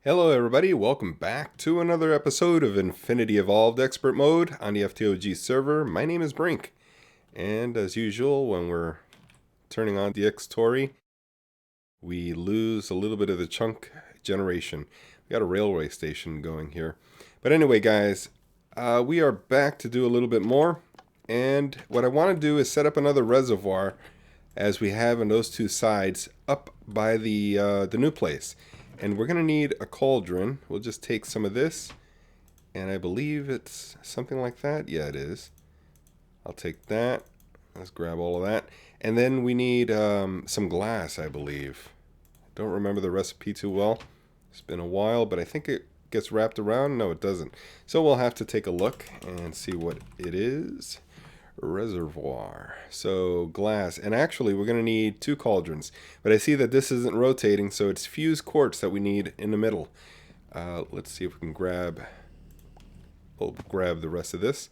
Hello everybody, welcome back to another episode of Infinity Evolved Expert Mode on the FTOG server. My name is Brink, and as usual when we're turning on the Xtori, we lose a little bit of the chunk generation. We got a railway station going here. But anyway guys, we are back to do a little bit more, and what I want to do is set up another reservoir as we have on those two sides up by the new place. And we're going to need a cauldron. We'll just take some of this, and I believe it's something like that. Yeah, it is. I'll take that. Let's grab all of that. And then we need some glass, I believe. Don't remember the recipe too well. It's been a while, but I think it gets wrapped around. No, it doesn't. So we'll have to take a look and see what it is. Reservoir. So glass, and actually we're going to need two cauldrons, but I see that this isn't rotating, so it's fused quartz that we need in the middle. Let's see if we can we'll grab the rest of this,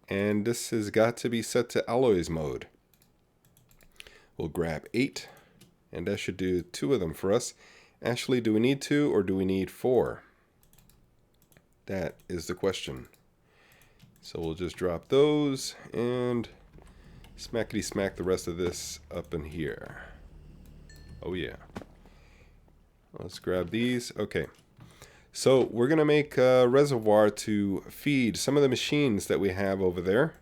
and this has got to be set to alloys mode. We'll grab 8, and that should do 2 of them for us. Actually, do we need 2 or do we need 4? That is the question. So we'll just drop those and smackety-smack the rest of this up in here. Oh yeah. Let's grab these. Okay. So we're going to make a reservoir to feed some of the machines that we have over there.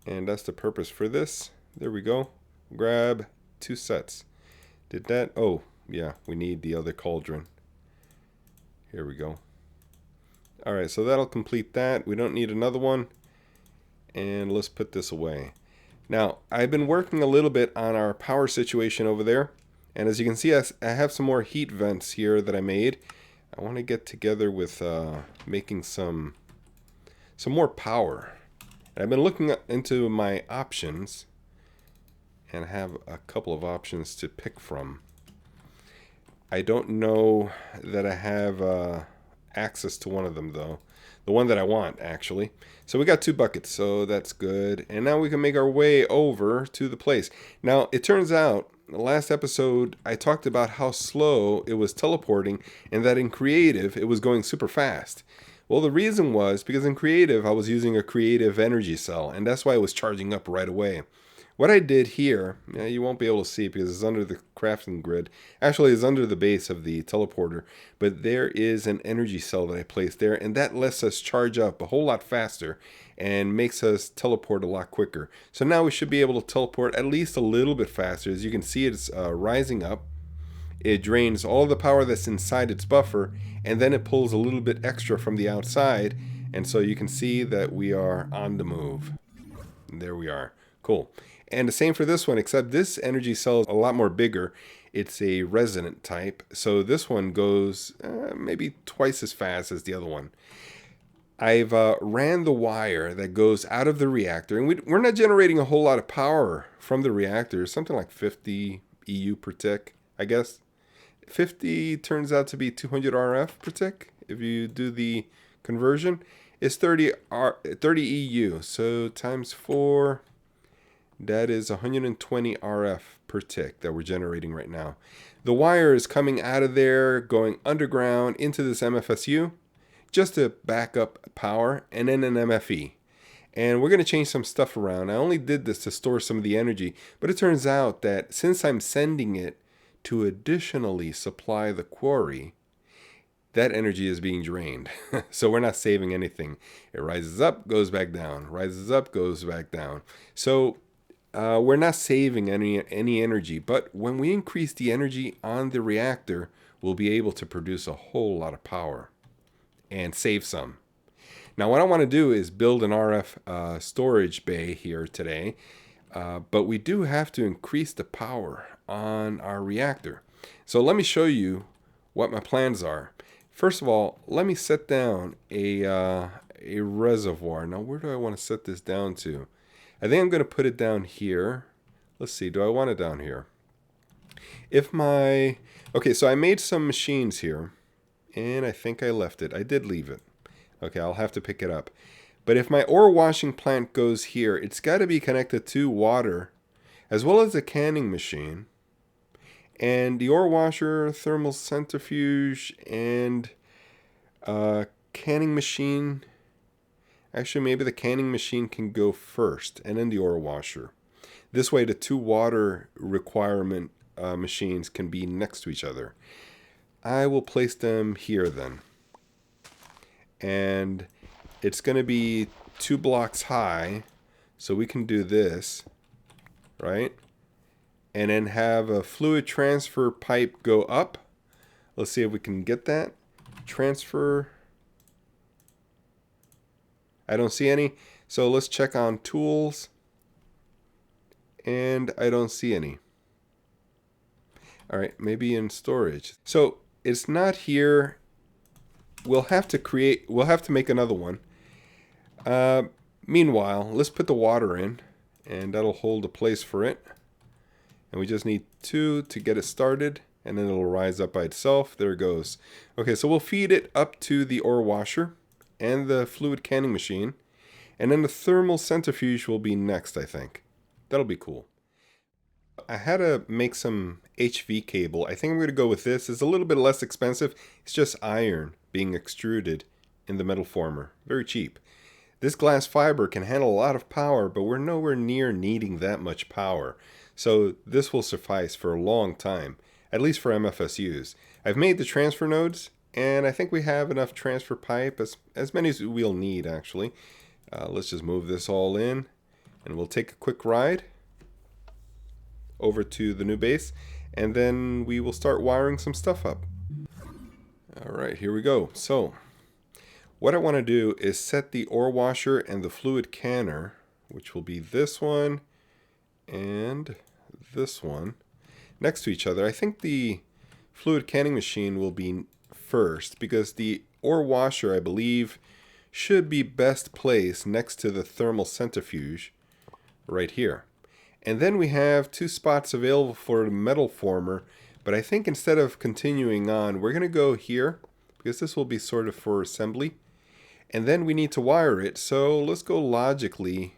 And that's the purpose for this. There we go. Grab 2 sets. Did that? Oh, yeah. We need the other cauldron. Here we go. Alright, so that'll complete that. We don't need another one. And let's put this away. Now, I've been working a little bit on our power situation over there. And as you can see, I have some more heat vents here that I made. I want to get together with making some more power. And I've been looking into my options. And I have a couple of options to pick from. I don't know that I have access to one of them though. The one that I want, actually. So we got 2 buckets, so that's good. And now we can make our way over to the place. Now, it turns out, the last episode, I talked about how slow it was teleporting, and that in creative, it was going super fast. Well, the reason was because in creative, I was using a creative energy cell, and that's why it was charging up right away. What I did here, you won't be able to see it because it's under the crafting grid. Actually, it's under the base of the teleporter. But there is an energy cell that I placed there, and that lets us charge up a whole lot faster and makes us teleport a lot quicker. So now we should be able to teleport at least a little bit faster. As you can see, it's rising up. It drains all the power that's inside its buffer, and then it pulls a little bit extra from the outside. And so you can see that we are on the move. And there we are. Cool. And the same for this one, except this energy cell is a lot more bigger. It's a resonant type, so this one goes maybe twice as fast as the other one. I've ran the wire that goes out of the reactor, and we're not generating a whole lot of power from the reactor, something like 50 EU per tick, I guess. 50 turns out to be 200 RF per tick. If you do the conversion, it's 30 EU, so times 4... that is 120 RF per tick that we're generating right now. The wire is coming out of there, going underground into this MFSU, just to back up power, and then an MFE. And we're going to change some stuff around. I only did this to store some of the energy, but it turns out that since I'm sending it to additionally supply the quarry, that energy is being drained. So we're not saving anything. It rises up, goes back down, rises up, goes back down. So we're not saving any energy, but when we increase the energy on the reactor, we'll be able to produce a whole lot of power and save some. Now, what I want to do is build an RF storage bay here today, but we do have to increase the power on our reactor. So let me show you what my plans are. First of all, let me set down a reservoir. Now, where do I want to set this down to? I think I'm going to put it down here. Let's see, do I want it down here? Okay, so I made some machines here, and I think I left it. I did leave it. Okay, I'll have to pick it up. But if my ore washing plant goes here, it's got to be connected to water, as well as a canning machine, And the ore washer, thermal centrifuge, and canning machine. Actually, maybe the canning machine can go first, and then the ore washer. This way, the two water requirement machines can be next to each other. I will place them here then. And it's going to be 2 blocks high, so we can do this, right? And then have a fluid transfer pipe go up. Let's see if we can get that. Transfer. I don't see any. So let's check on tools. And I don't see any. All right, maybe in storage. So it's not here. We'll have to make another one. Meanwhile, let's put the water in, and that'll hold a place for it. And we just need 2 to get it started, and then it'll rise up by itself. There it goes. Okay, so we'll feed it up to the ore washer and the fluid canning machine, and then the thermal centrifuge will be next, I think. That'll be cool. I had to make some HV cable. I think I'm going to go with this. It's a little bit less expensive. It's just iron being extruded in the metal former. Very cheap. This glass fiber can handle a lot of power, but we're nowhere near needing that much power. So this will suffice for a long time, at least for MFSUs. I've made the transfer nodes, and I think we have enough transfer pipe, as many as we'll need actually. Let's just move this all in, and we'll take a quick ride over to the new base, and then we will start wiring some stuff up. Alright, here we go. So what I want to do is set the ore washer and the fluid canner, which will be this one and this one, next to each other. I think the fluid canning machine will be first because the ore washer, I believe, should be best placed next to the thermal centrifuge right here. And then we have 2 spots available for the metal former, but I think instead of continuing on, we're going to go here because this will be sort of for assembly. And then we need to wire it, so let's go logically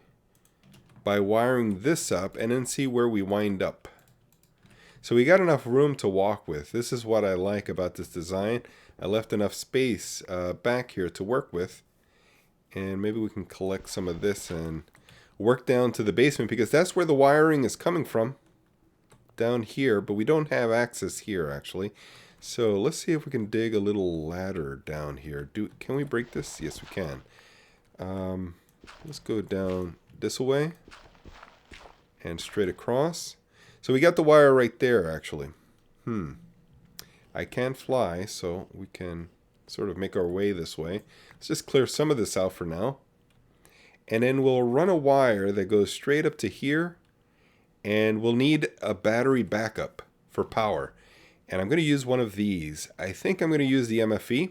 by wiring this up and then see where we wind up. So we got enough room to walk with. This is what I like about this design. I left enough space back here to work with. And maybe we can collect some of this and work down to the basement because that's where the wiring is coming from. Down here, but we don't have access here actually. So let's see if we can dig a little ladder down here. Can we break this? Yes, we can. Let's go down this way and straight across. So we got the wire right there actually. I can't fly, so we can sort of make our way this way. Let's just clear some of this out for now. And then we'll run a wire that goes straight up to here. And we'll need a battery backup for power. And I'm going to use one of these. I think I'm going to use the MFE.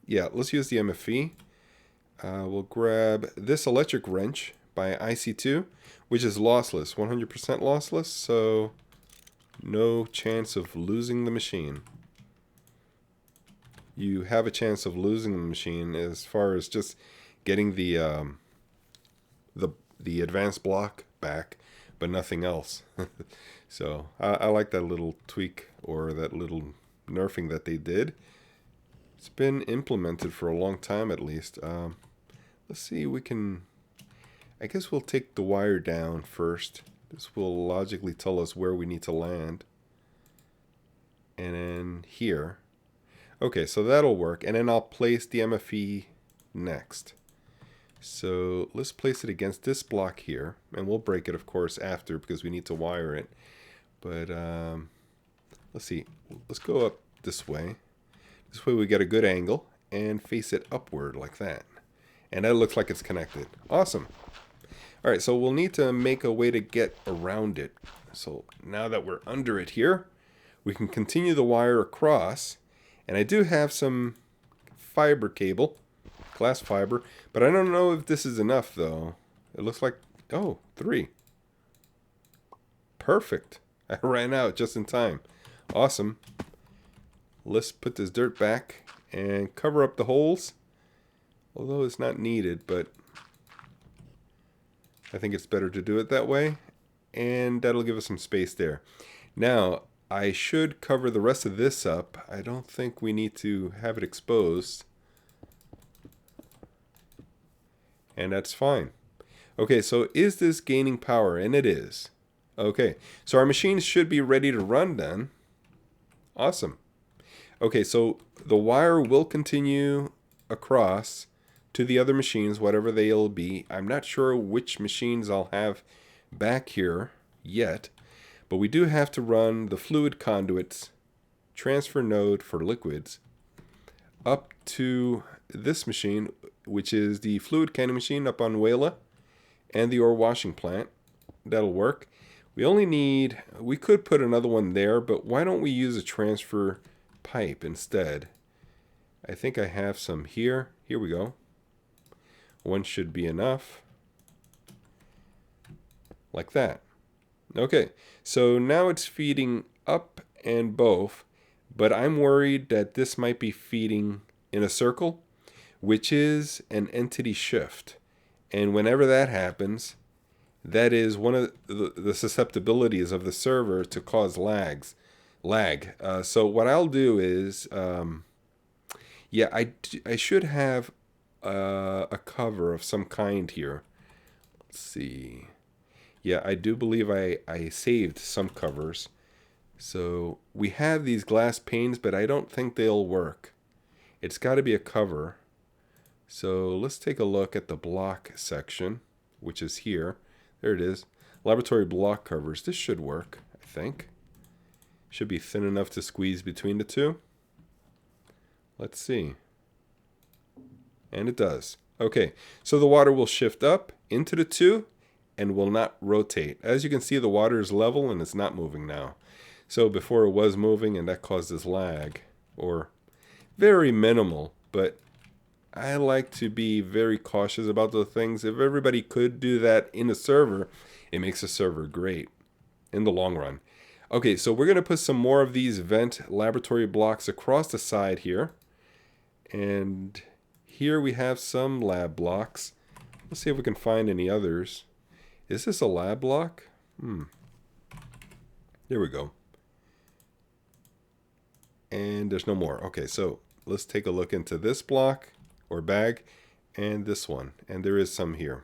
Yeah, let's use the MFE. We'll grab this electric wrench by IC2, which is lossless, 100% lossless. So no chance of losing the machine. You have a chance of losing the machine as far as just getting the advanced block back, but nothing else. So I like that little tweak or that little nerfing that they did. It's been implemented for a long time at least. Let's see, we can, I guess we'll take the wire down first. This will logically tell us where we need to land. And then here. Okay, so that'll work. And then I'll place the MFE next. So let's place it against this block here. And we'll break it, of course, after because we need to wire it. But let's see. Let's go up this way. This way we get a good angle and face it upward like that. And that looks like it's connected. Awesome. All right, so we'll need to make a way to get around it. So now that we're under it here, we can continue the wire across. And I do have some fiber cable, glass fiber, but I don't know if this is enough though. It looks like, oh, 3. Perfect. I ran out just in time. Awesome. Let's put this dirt back and cover up the holes. Although it's not needed, but I think it's better to do it that way. And that'll give us some space there. Now, I should cover the rest of this up. I don't think we need to have it exposed. And that's fine. Okay, so is this gaining power? And it is. Okay, so our machines should be ready to run then. Awesome. Okay, so the wire will continue across to the other machines, whatever they'll be. I'm not sure which machines I'll have back here yet, but we do have to run the fluid conduits transfer node for liquids up to this machine, which is the fluid canning machine up on Wela, and the ore washing plant. That'll work. We could put another one there, but why don't we use a transfer pipe instead? I think I have some here. Here we go. One should be enough. Like that. Okay, so now it's feeding up and both, but I'm worried that this might be feeding in a circle, which is an entity shift. And whenever that happens, that is one of the susceptibilities of the server to cause lag. So what I'll do is, yeah, I should have a cover of some kind here. Let's see. Yeah, I do believe I saved some covers. So we have these glass panes, but I don't think they'll work. It's got to be a cover. So let's take a look at the block section, which is here. There it is. Laboratory block covers. This should work, I think. Should be thin enough to squeeze between the two. Let's see. And it does. Okay, so the water will shift up into the two and will not rotate. As you can see, the water is level and it's not moving now. So before it was moving, and that causes lag, or very minimal, but I like to be very cautious about those things. If everybody could do that in a server, it makes a server great in the long run. Okay, so we're going to put some more of these vent laboratory blocks across the side here. And here we have some lab blocks. Let's see if we can find any others. Is this a lab block? There we go. And there's no more. Okay, so let's take a look into this block or bag and this one. And there is some here.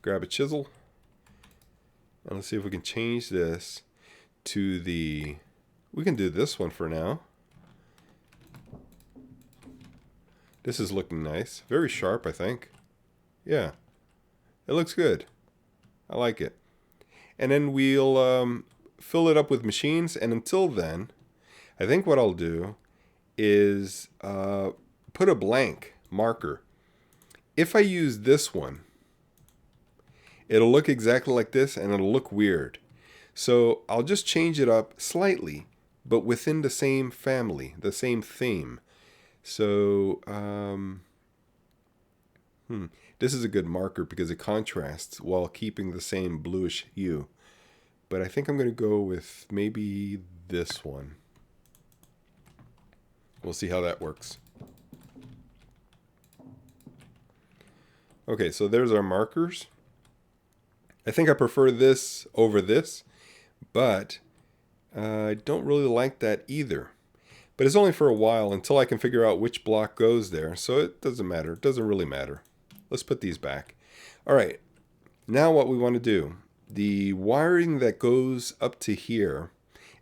Grab a chisel. And let's see if we can change this to the... We can do this one for now. This is looking nice. Very sharp, I think. Yeah. It looks good. I like it. And then we'll fill it up with machines. And until then, I think what I'll do is put a blank marker. If I use this one, it'll look exactly like this and it'll look weird. So I'll just change it up slightly, but within the same family, the same theme. So this is a good marker because it contrasts while keeping the same bluish hue. But I think I'm going to go with maybe this one. We'll see how that works. Okay, so there's our markers. I think I prefer this over this, but I don't really like that either. But it's only for a while until I can figure out which block goes there, so it doesn't matter. It doesn't really matter. Let's put these back. All right, now what we want to do. The wiring that goes up to here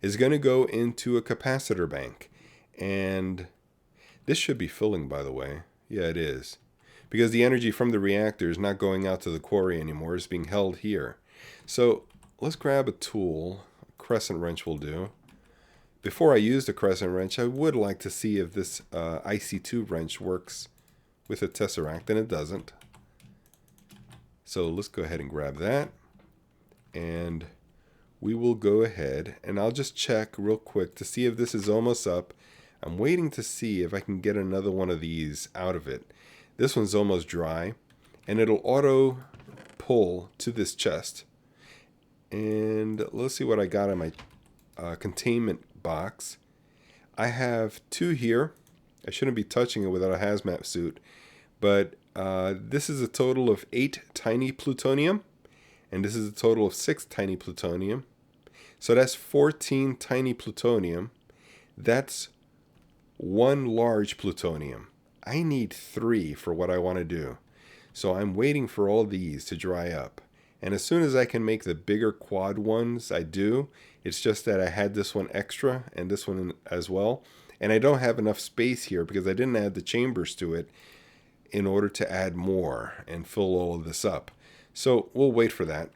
is going to go into a capacitor bank. And this should be filling, by the way. Yeah, it is. Because the energy from the reactor is not going out to the quarry anymore. It's being held here. So let's grab a tool. A crescent wrench will do. Before I use the crescent wrench, I would like to see if this IC2 wrench works with a tesseract, and it doesn't. So let's go ahead and grab that. And we will go ahead, and I'll just check real quick to see if this is almost up. I'm waiting to see if I can get another one of these out of it. This one's almost dry, and it'll auto pull to this chest. And let's see what I got in my containment box. I have 2 here. I shouldn't be touching it without a hazmat suit, but this is a total of 8 tiny plutonium, and this is a total of 6 tiny plutonium. So that's 14 tiny plutonium. That's one large plutonium. I need 3 for what I want to do. So I'm waiting for all these to dry up. And as soon as I can make the bigger quad ones, I do. It's just that I had this one extra and this one as well. And I don't have enough space here because I didn't add the chambers to it in order to add more and fill all of this up. So we'll wait for that.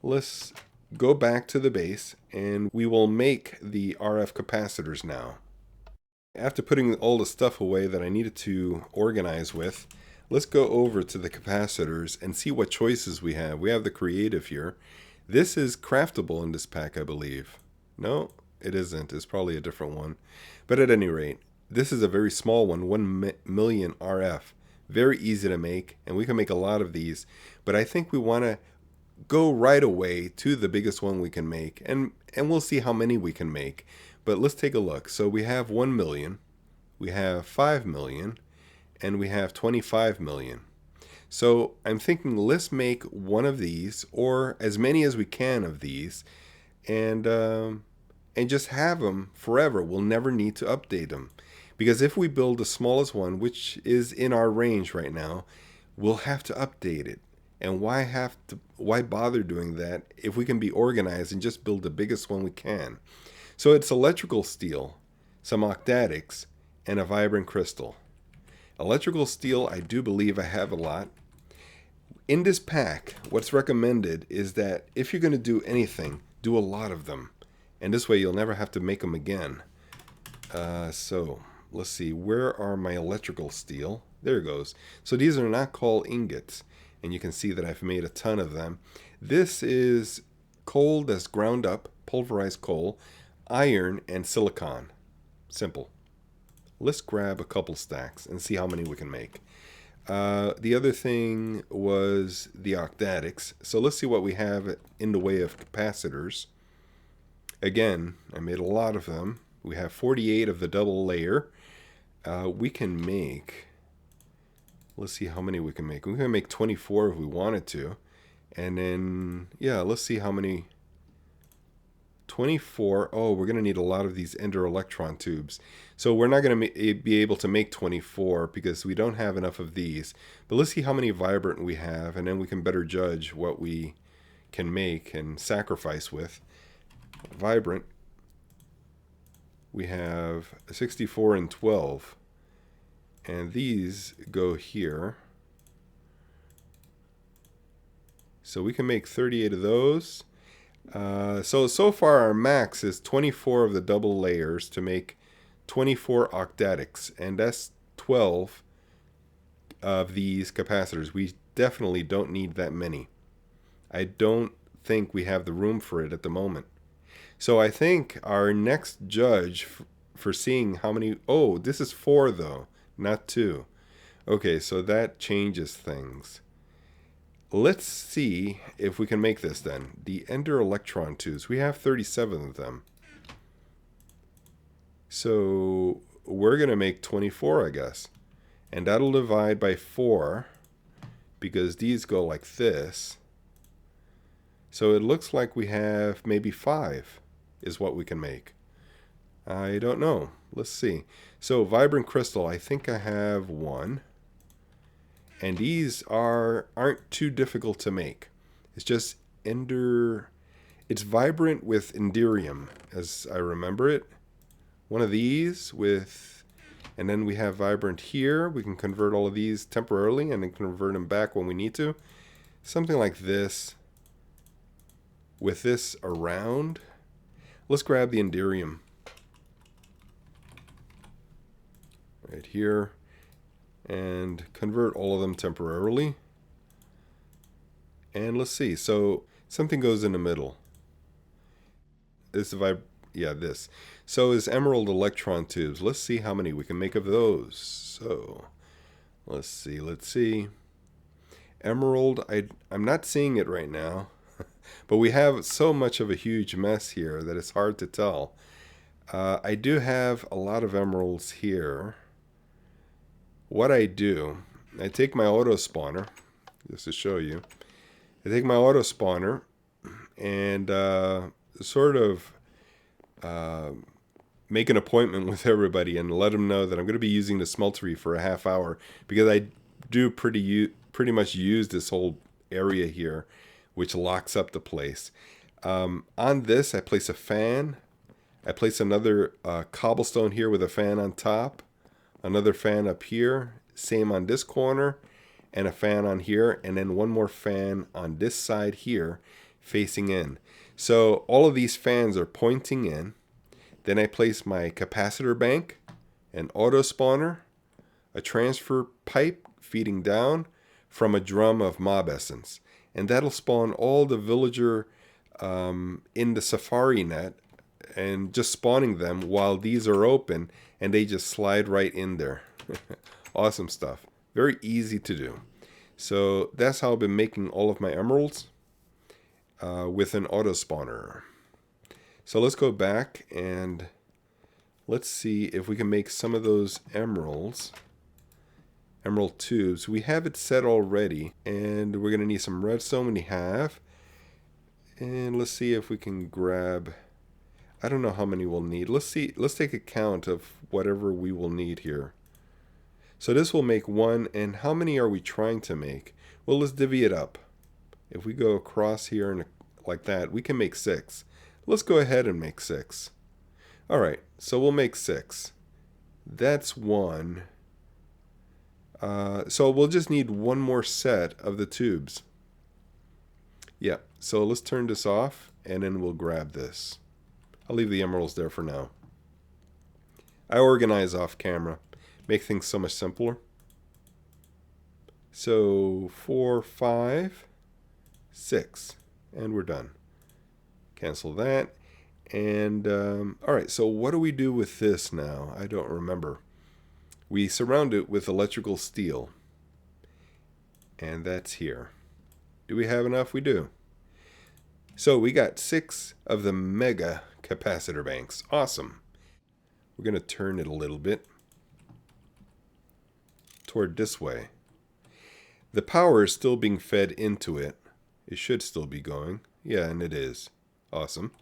Let's go back to the base and we will make the RF capacitors now. After putting all the stuff away that I needed to organize with, let's go over to the capacitors and see what choices we have. We have the creative here. This is craftable in this pack, I believe. No, it isn't. It's probably a different one. But at any rate, this is a very small one, 1 million RF. Very easy to make, and we can make a lot of these. But I think we want to go right away to the biggest one we can make, and we'll see how many we can make. But let's take a look. So we have 1 million, we have 5 million, and we have 25 million. So I'm thinking let's make one of these, or as many as we can of these, and just have them forever. We'll never need to update them. Because if we build the smallest one, which is in our range right now, we'll have to update it. And why bother doing that if we can be organized and just build the biggest one we can? So it's electrical steel, some octadics, and a vibrant crystal. Electrical steel, I do believe I have a lot. In this pack, what's recommended is that if you're going to do anything, do a lot of them. And this way you'll never have to make them again. So let's see, where are my electrical steel? There it goes. So these are not called ingots. And you can see that I've made a ton of them. This is coal that's ground up, pulverized coal, iron, and silicon. Simple. Let's grab a couple stacks and see how many we can make. The other thing was the octadics. So let's see what we have in the way of capacitors. Again, I made a lot of them. We have 48 of the double layer. We can make... Let's see how many we can make. We can make 24 if we wanted to. And then, yeah, let's see how many. 24. Oh, we're going to need a lot of these ender electron tubes. So we're not going to be able to make 24 because we don't have enough of these. But let's see how many vibrant we have, and then we can better judge what we can make and sacrifice with. Vibrant. We have 64 and 12. And these go here. So we can make 38 of those. So far our max is 24 of the double layers to make 24 octadics. And that's 12 of these capacitors. We definitely don't need that many. I don't think we have the room for it at the moment. So I think our next judge for seeing how many... Oh, this is 4 though. Not 2. Okay, so that changes things. Let's see if we can make this then. The ender electron tubes. We have 37 of them. So we're going to make 24, I guess. And that'll divide by 4 because these go like this. So it looks like we have maybe 5 is what we can make. I don't know. Let's see. So vibrant crystal, I think I have 1. And these aren't too difficult to make. It's just it's vibrant with EnderIO, as I remember it. One of these with, and then we have vibrant here. We can convert all of these temporarily and then convert them back when we need to. Something like this. With this around. Let's grab the EnderIO. Right here, and convert all of them temporarily. And let's see, so something goes in the middle. This this. So is emerald electron tubes. Let's see how many we can make of those. So let's see. Emerald, I'm not seeing it right now, but we have so much of a huge mess here that it's hard to tell. I do have a lot of emeralds here. What I do, I take my auto spawner, just to show you. I take my auto spawner and sort of make an appointment with everybody and let them know that I'm going to be using the smeltery for a half hour, because I do pretty much use this whole area here, which locks up the place. On this, I place a fan. I place another cobblestone here with a fan on top, another fan up here, same on this corner, and a fan on here, and then one more fan on this side here facing in. So all of these fans are pointing in. Then I place my capacitor bank, an auto spawner, a transfer pipe feeding down from a drum of mob essence. And that'll spawn all the villager in the safari net, and just spawning them while these are open, and they just slide right in there. Awesome stuff. Very easy to do. So that's how I've been making all of my emeralds with an auto spawner. So let's go back and let's see if we can make some of those emeralds. Emerald tubes. We have it set already, and we're going to need some redstone. We have. And let's see if we can grab, I don't know how many we'll need. Let's see, let's take a count of whatever we will need here. So this will make one, and how many are we trying to make? Well, let's divvy it up. If we go across here and like that, we can make 6. Let's go ahead and make 6. Alright, so we'll make 6. That's 1. So we'll just need one more set of the tubes. Yeah, so let's turn this off, and then we'll grab this. I'll leave the emeralds there for now. I organize off camera. Make things so much simpler. So 4, 5, 6, and we're done. Cancel that. And alright, so what do we do with this now? I don't remember. We surround it with electrical steel. And that's here. Do we have enough? We do. So we got 6 of the mega capacitor banks. Awesome. We're going to turn it a little bit toward this way. The power is still being fed into it. It should still be going. Yeah, and it is. Awesome.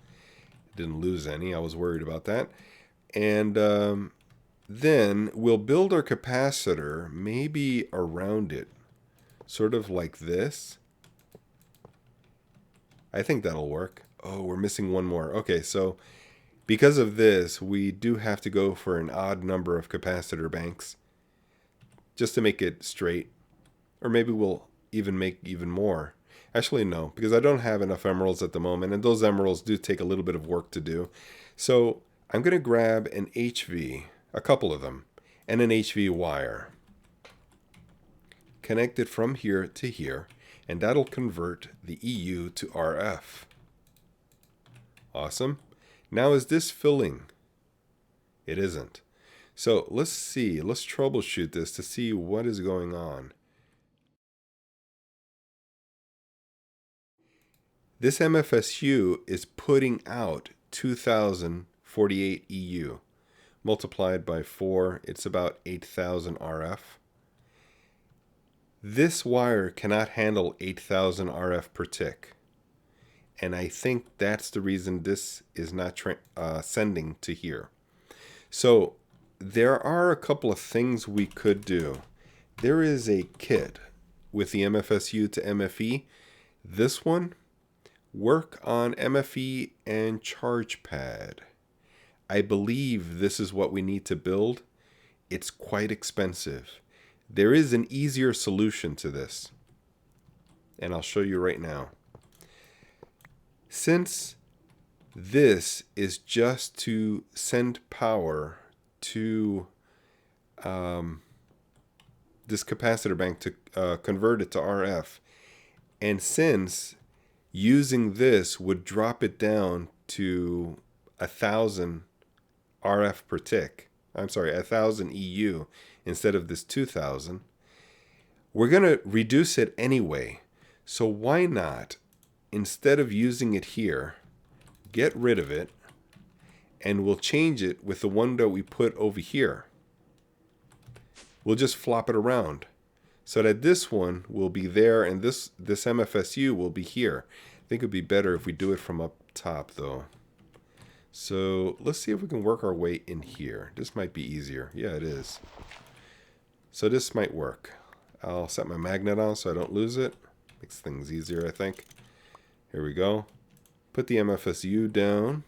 Didn't lose any. I was worried about that. And then we'll build our capacitor maybe around it. Sort of like this. I think that'll work. Oh, we're missing one more. Okay, so because of this, we do have to go for an odd number of capacitor banks just to make it straight. Or maybe we'll even make even more. Actually, no, because I don't have enough emeralds at the moment, and those emeralds do take a little bit of work to do. So I'm going to grab an HV, a couple of them, and an HV wire. Connect it from here to here, and that'll convert the EU to RF. Awesome. Now is this filling? It isn't. So let's see, let's troubleshoot this to see what is going on. This MFSU is putting out 2048 EU. Multiplied by 4, it's about 8,000 RF. This wire cannot handle 8,000 RF per tick. And I think that's the reason this is not sending to here. So there are a couple of things we could do. There is a kit with the MFSU to MFE. This one, work on MFE and charge pad. I believe this is what we need to build. It's quite expensive. There is an easier solution to this, and I'll show you right now. Since this is just to send power to this capacitor bank to convert it to RF, and since using this would drop it down to 1,000 RF per tick, I'm sorry, 1,000 EU instead of this 2,000, we're going to reduce it anyway. So why not, instead of using it here, get rid of it, and we'll change it with the one that we put over here. We'll just flop it around so that this one will be there and this MFSU will be here. I think it would be better if we do it from up top though. So let's see if we can work our way in here. This might be easier. Yeah, it is. So this might work. I'll set my magnet on so I don't lose it. Makes things easier, I think. Here we go. Put the MFSU down.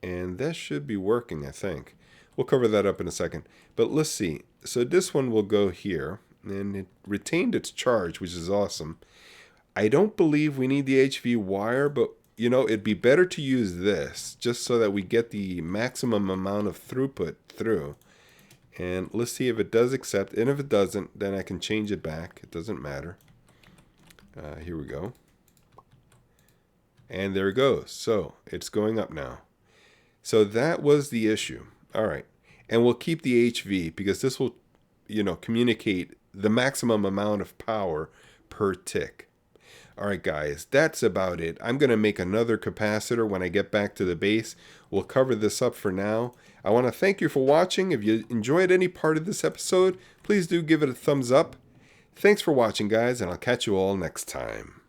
And that should be working, I think. We'll cover that up in a second. But let's see. So this one will go here. And it retained its charge, which is awesome. I don't believe we need the HV wire, but you know, it'd be better to use this just so that we get the maximum amount of throughput through. And let's see if it does accept. And if it doesn't, then I can change it back. It doesn't matter. Here we go. And there it goes. So it's going up now. So that was the issue. All right. And we'll keep the HV because this will, you know, communicate the maximum amount of power per tick. All right, guys, that's about it. I'm going to make another capacitor when I get back to the base. We'll cover this up for now. I want to thank you for watching. If you enjoyed any part of this episode, please do give it a thumbs up. Thanks for watching, guys, and I'll catch you all next time.